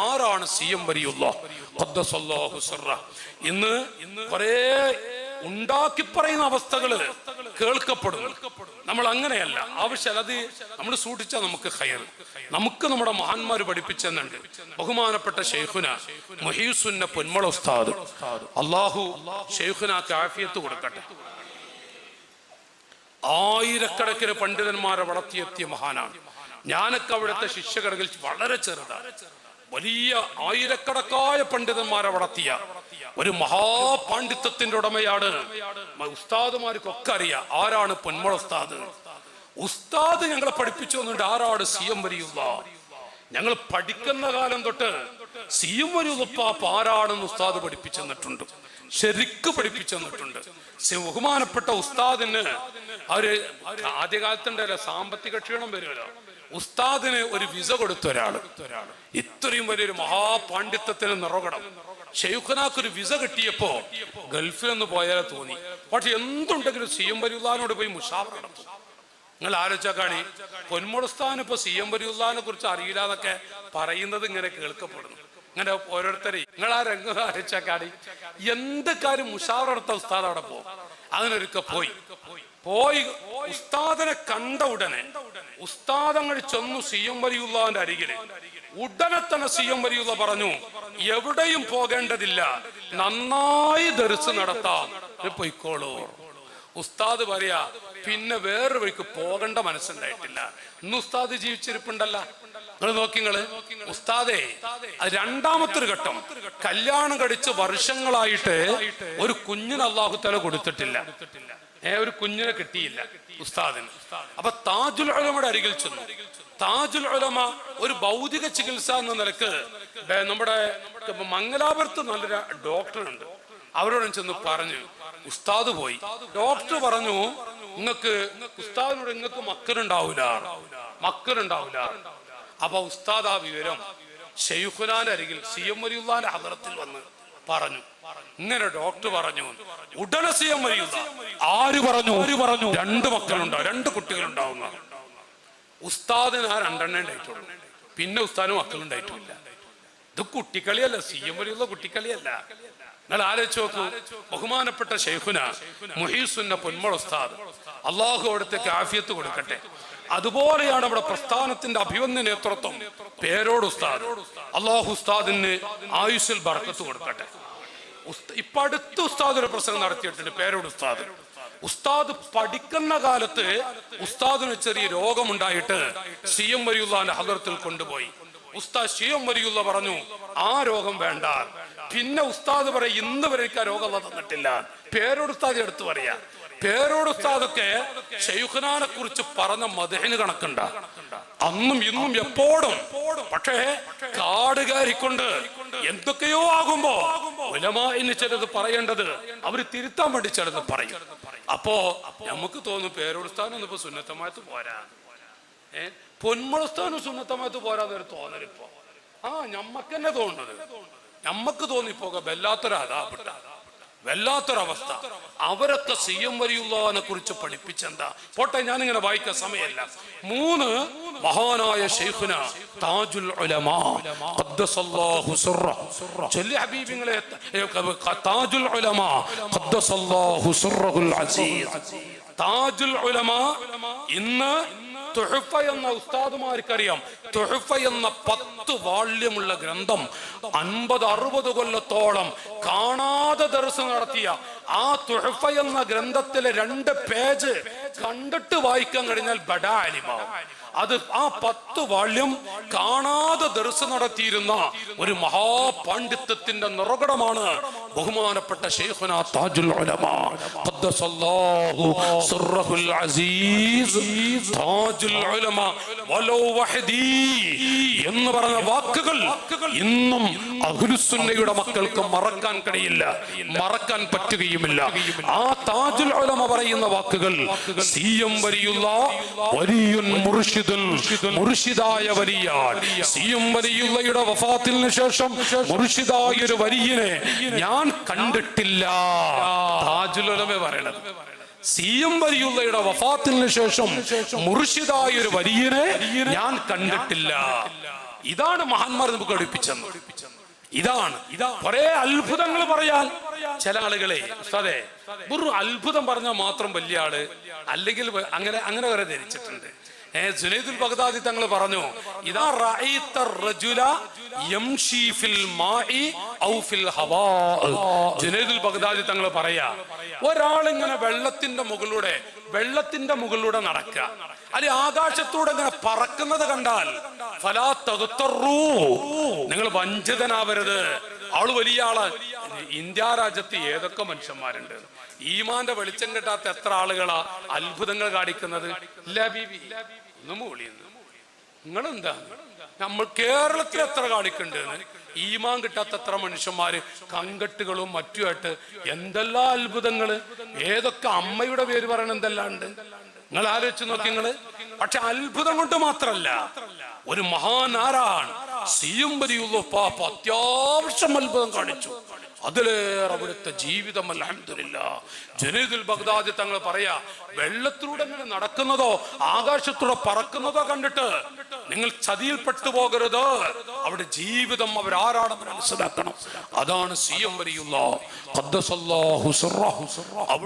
ആരാണ് സി.എം. വലിയുല്ലാഹ് ഖദ്ദസല്ലാഹു സിർറ? ഇന്ന് കുറേ ഉണ്ടാക്കി പറയുന്ന അവസ്ഥകള് കേൾക്കപ്പെടും. നമ്മൾ അങ്ങനെയല്ല, ആവശ്യമല്ല. അത് നമ്മൾ സൂക്ഷിച്ചാൽ നമുക്ക് ഖൈർ. നമുക്ക് നമ്മുടെ മഹാന്മാർ പഠിപ്പിച്ചെന്നുണ്ട്. ബഹുമാനപ്പെട്ട ശൈഖുന മുഹീസുന്ന പൊന്മള ഉസ്താദ്, അള്ളാഹു ശൈഖുനാക്ക് ആഫിയത്ത് കൊടുക്കട്ടെ, ആയിരക്കണക്കിന് പണ്ഡിതന്മാരെ വളർത്തിയെത്തിയ മഹാനാണ്. ഞാനൊക്കെ അവിടുത്തെ ശിഷ്യകടകിൽ വളരെ ചെറുതാണ്. വലിയ ആയിരക്കണക്കായ പണ്ഡിതന്മാരെ വളർത്തിയ ഒരു മഹാപാണ്ഡിത്യത്തിന്റെ ഉടമയാണ്. ഉസ്താദുമാർക്കൊക്കെ അറിയാം ആരാണ് പൊന്മള ഉസ്താദ്. ഉസ്താദ് ഞങ്ങളെ പഠിപ്പിച്ചു തന്നിട്ട് ആരാണ് സി.എം. വലിയുല്ലാഹ്. ഞങ്ങൾ പഠിക്കുന്ന കാലം തൊട്ട് സി.എം. വലിയുല്ലാഹ് ആരാണെന്ന് ഉസ്താദ് പഠിപ്പിച്ചു തന്നിട്ടുണ്ട്, ശരിക്ക് പഠിപ്പിച്ചു തന്നിട്ടുണ്ട്. ബഹുമാനപ്പെട്ട ഉസ്താദിന് അവര് ആദ്യകാലത്തുണ്ടല്ലോ സാമ്പത്തിക ക്ഷീണം വരുമല്ലോ, ഉസ്താദിന് ഒരു വിസ കൊടുത്ത ഒരാള്, ഇത്രയും വലിയൊരു മഹാപാണ്ഡിത്യത്തിന് നിറകടം. ഷെയ്ഖുനാക്കൊരു വിസ കിട്ടിയപ്പോ ഗൾഫിലൊന്ന് പോയാലേ തോന്നി. പക്ഷെ എന്തുണ്ടെങ്കിലും സി.എം. വലിയുല്ലാഹിനോട് പോയി മുഷാവറ നടത്തും. നിങ്ങൾ ആലോചിച്ചാൽ പൊന്മള ഉസ്താദിന് ഇപ്പൊ സി.എം. വലിയുല്ലാഹിനെ കുറിച്ച് അറിയില്ല എന്നൊക്കെ പറയുന്നത് ഇങ്ങനെ കേൾക്കപ്പെടുന്നു. ഇങ്ങനെ ഓരോരുത്തരെ നിങ്ങൾ ആ രംഗം ആലോചിച്ചാൽ എന്ത് കാര്യം മുഷാവറ നടത്ത ഉസ്താദ് അവിടെ പോകും. അതിനൊരുക്കെ പോയി ഉസ്താദിനെ കണ്ട ഉടനെ ഉസ്താദങ്ങൾ ചെന്നു സി.എം. വലിയുല്ലാഹിന്റെ അരികില്. ഉടനെ തന്നെ സി.എം. വലിയുല്ലാഹ് പറഞ്ഞു, എവിടെയും പോകേണ്ടതില്ല, നന്നായി ദർസ് നടത്താം, പൊയ്ക്കോളൂ. ഉസ്താദ് പറയാ, പിന്നെ വേറൊരു വഴിക്ക് പോകേണ്ട മനസ്സുണ്ടായിട്ടില്ല. ഇന്ന് ഉസ്താദ് ജീവിച്ചിരിപ്പുണ്ടല്ല. നിങ്ങൾ നോക്കിങ്ങള് ഉസ്താദേ രണ്ടാമത്തെ ഒരു ഘട്ടം, കല്യാണം കഴിച്ച് വർഷങ്ങളായിട്ട് ഒരു കുഞ്ഞിന് അല്ലാഹു തആല കൊടുത്തിട്ടില്ല, ഒരു കുഞ്ഞിനെ കിട്ടിയില്ല ഉസ്താദിന്. അപ്പൊ താജുൽ ഉലമയുടെ അരികിൽ ചെന്നു. താജുൽ ഉലമ ഒരു ഭൗതിക ചികിത്സ എന്ന നിലക്ക് നമ്മുടെ മംഗലാപുരത്ത് നല്ലൊരു ഡോക്ടറുണ്ട്, അവരോടും ചെന്ന് പറഞ്ഞു. ഉസ്താദ് പോയി. ഡോക്ടർ പറഞ്ഞു, ഉസ്താദിനോട് നിങ്ങൾക്ക് മക്കളുണ്ടാവൂല. അപ്പൊ ഉസ്താദ് ആ വിവരം ശൈഖുനാന്റെ അരികിൽ സി.എം. വലിയുല്ലാഹിന്റെ ഹദറത്തിൽ വന്ന് പറഞ്ഞു. ഇങ്ങനെ ഡോക്ടർ പറഞ്ഞു. ഉടനെ സി.എം. വലിയുല്ലാഹ് ആര് പറഞ്ഞു? 2 മക്കളുണ്ടാവും, 2 കുട്ടികളുണ്ടാവുന്ന. ഉസ്താദിന് ആ 2 ഉണ്ടായിട്ടുള്ളൂ. പിന്നെ ഉസ്താദിന് മക്കളുണ്ടായിട്ടില്ല. ഇത് കുട്ടിക്കളിയല്ല, സി.എം. വലിയുല്ലാഹ് കുട്ടിക്കളിയല്ല. നിങ്ങൾ ആലോചിച്ച് നോക്കൂ. ബഹുമാനപ്പെട്ട ശൈഖുന മുഹീസുന്ന പൊന്മള ഉസ്താദ്, അള്ളാഹു അവിടത്തേക്ക് ആഫിയത്ത് കൊടുക്കട്ടെ. അതുപോലെയാണ് നമ്മുടെ പ്രസ്ഥാനത്തിന്റെ അഭിവന്യ നേതൃത്വം പേരോട് ഉസ്താദ്, അള്ളാഹു ഉസ്താദിന് ആയുസ്സിൽ ബർക്കത്ത് കൊടുക്കട്ടെ. ഇപ്പൊ അടുത്ത് ഉസ്താദ് ഒരു പ്രസംഗം നടത്തിയിട്ടുണ്ട്, പേരോട് ഉസ്താദ്. ഉസ്താദ് പഠിക്കുന്ന കാലത്ത് ഉസ്താദിന് ചെറിയ രോഗമുണ്ടായിട്ട് സി.എം. വലിയുല്ലാഹിന്റെ ഹദറത്തിൽ കൊണ്ടുപോയി. ഉസ്താദ് സി.എം. വലിയുല്ലാഹ് പറഞ്ഞു, ആ രോഗം വേണ്ട. പിന്നെ ഉസ്താദ് പറയും, ഇന്ന് വരെ എനിക്ക് ആ രോഗം തന്നിട്ടില്ല. പേരോട് ഉസ്താദ് എടുത്തു പറയാ. പേരോട് ഉസ്താദൊക്കെ ശൈഖുനാനെ കുറിച്ച് പറഞ്ഞ മദഹിന് കണക്കുണ്ട, അന്നും ഇന്നും എപ്പോഴും. പക്ഷേ കാട് കയറിക്കൊണ്ട് എന്തൊക്കെയോ ആകുമ്പോ ഉലമാഇന് ചിലത് പറയേണ്ടത് അവര് തിരുത്താൻ വേണ്ടി ചിലത് പറയും. അപ്പോ നമുക്ക് തോന്നും പേരോട് ഉസ്താദിനൊന്നും ഇപ്പൊ സുന്നത്തമായത്ത് പോരാ, പൊന്മള ഉസ്താദിനും സുന്നത്തമായത്ത് പോരാന്നൊരു തോന്നലിപ്പോ ഞമ്മക്ക് തന്നെ തോന്നുന്നത്. ഞമ്മക്ക് തോന്നിപ്പോക വല്ലാത്തൊരവസ്ഥ. അവരൊക്കെ സി.എം. വലിയുല്ലാഹിനെ കുറിച്ച് പഠിപ്പിച്ചെന്താ പോട്ടെ, ഞാനിങ്ങനെ വായിക്കാൻ സമയമല്ല. 3 മഹാനായ ശൈഖുന താജുൽ ഉലമാ ഖദ്ദസല്ലാഹു സിർറ ചൊല്ലി ഹബീബിങ്ങളെ, താജുൽ ഉലമാ ഖദ്ദസല്ലാഹു സിർറഹുൽ അസീസ്. താജുൽ ഉലമാ ഇന്ന് തുഹഫ എന്ന ഉസ്താദുമാർക്കറിയാം. തുഹഫ എന്ന 10 വാള്യമുള്ള ഗ്രന്ഥം 50-60 കൊല്ലത്തോളം കാണാതെ ദർസ് നടത്തിയ ആ തുഹഫ എന്ന ഗ്രന്ഥത്തിലെ 2 പേജ് കണ്ടിട്ട് വായിക്കാൻ കഴിഞ്ഞാൽ ബഡാ അലിമാവും. അത് ആ 10 വാള്യം കാണാതെ ദർസ് നടത്തിയിരുന്ന ഒരു മഹാപാണ്ഡിത്യത്തിന്റെ നിറകടമാണ് ബഹുമാനപ്പെട്ട ശൈഖുനാ താജുൽ ഉലമാ ഖദ്ദസല്ലാഹു സിർറഹുൽ അസീസ്. താജുൽ ഉലമാ വലൗ വഹദി എന്ന് പറഞ്ഞ വാക്കുകൾ ഇന്നും അഹ്ലുസുന്നയുടെ മക്കൾക്ക് മറക്കാൻ കഴിയില്ല, മറക്കാൻ പറ്റുകയുമില്ല. ആ താജുൽ ഉലമാ പറയുന്ന വാക്കുകൾ സി.എം. വലിയുല്ലാഹ് വലിയുൻ മുർഷിദ്, മുർഷിദായ വലിയാൻ. സി.എം. വലിയുള്ളയുടെ വഫാത്തിന് ശേഷം മുർഷിദായ ഒരു വലിയനെ ഞാൻ കണ്ടിട്ടില്ല. താജുൽ ഉലമ പറയണത് സി.എം. വലിയുള്ളയുടെ വഫാത്തിന് ശേഷം മുർഷിദായ ഒരു വലിയനെ ഞാൻ കണ്ടിട്ടില്ല. ഇതാണ് മഹാന്മാർ നമുക്ക് പഠിപ്പിച്ചത്. ഇതാണ് കുറെ അത്ഭുതങ്ങൾ പറയാൻ ചില ആളുകളെ ഉസ്താദേ ഒരു അത്ഭുതം പറഞ്ഞാൽ മാത്രം വലിയ ആള്, അല്ലെങ്കിൽ അങ്ങനെ വരെ ധരിച്ചിട്ടുണ്ട്. ജുനൈദുൽ ബഗ്ദാദി തങ്ങൾ പറഞ്ഞു, ഇദാ റഅയ്ത റജുല യംശി ഫിൽ മാഇ ഔ ഫിൽ ഹവാ. ജുനൈദുൽ ബഗ്ദാദി തങ്ങൾ പറയാ, ഒരാൾ ഇങ്ങനെ വെള്ളത്തിന്റെ മുകളിലൂടെ നടക്കുക, അല്ലെങ്കിൽ ആകാശത്തൂടെ ഇങ്ങനെ പറക്കുന്നത് കണ്ടാൽ ഫലാ തഗ്തറൂ, നിങ്ങൾ വഞ്ചിതനാവരുത്. ആള് വലിയ ആള്. ഇന്ത്യ രാജ്യത്ത് ഏതൊക്കെ മനുഷ്യന്മാരുണ്ട്, ഈമാന്റെ വെളിച്ചം കിട്ടാത്ത എത്ര ആളുകളാ അത്ഭുതങ്ങൾ കാണിക്കുന്നത്. ഇല്ല ബീബി നിങ്ങളെന്താ, നമ്മൾ കേരളത്തിൽ എത്ര കാണിക്കുന്നുണ്ട്. ഈമാൻ കിട്ടാത്ത എത്ര മനുഷ്യന്മാര് കങ്കട്ടുകളും മറ്റുമായിട്ട് എന്തെല്ലാം അത്ഭുതങ്ങള്. ഏതൊക്കെ അമ്മയുടെ പേര് പറയണ എന്തെല്ലാം ഉണ്ട്, നിങ്ങൾ ആലോചിച്ച് നോക്കി നിങ്ങള്. പക്ഷെ അത്ഭുതം കൊണ്ട് മാത്രല്ല, ഒരു മഹാൻ ആരാണ് സിയും പാപ്പ അത്യാവശ്യം അത്ഭുതം കാണിച്ചു. അതിലേറെ അവിടുത്തെ ജീവിതം അൽഹംദുലില്ലാഹ്. ജുനൈദുൽ ബഗ്ദാദി തങ്ങൾ പറയാ, വെള്ളത്തിലൂടെ ഇങ്ങനെ നടക്കുന്നതോ ആകാശത്തൂടെ പറക്കുന്നതോ കണ്ടിട്ട് നിങ്ങൾ ചതിയിൽപ്പെട്ടു പോകരുത്. അവിടെ ജീവിതം അവരാരാണെന്ന് മനസ്സിലാക്കണം. അതാണ് സിയം വലിയുല്ലാഹ് ഖദ്ദസല്ലാഹു സിർറഹു.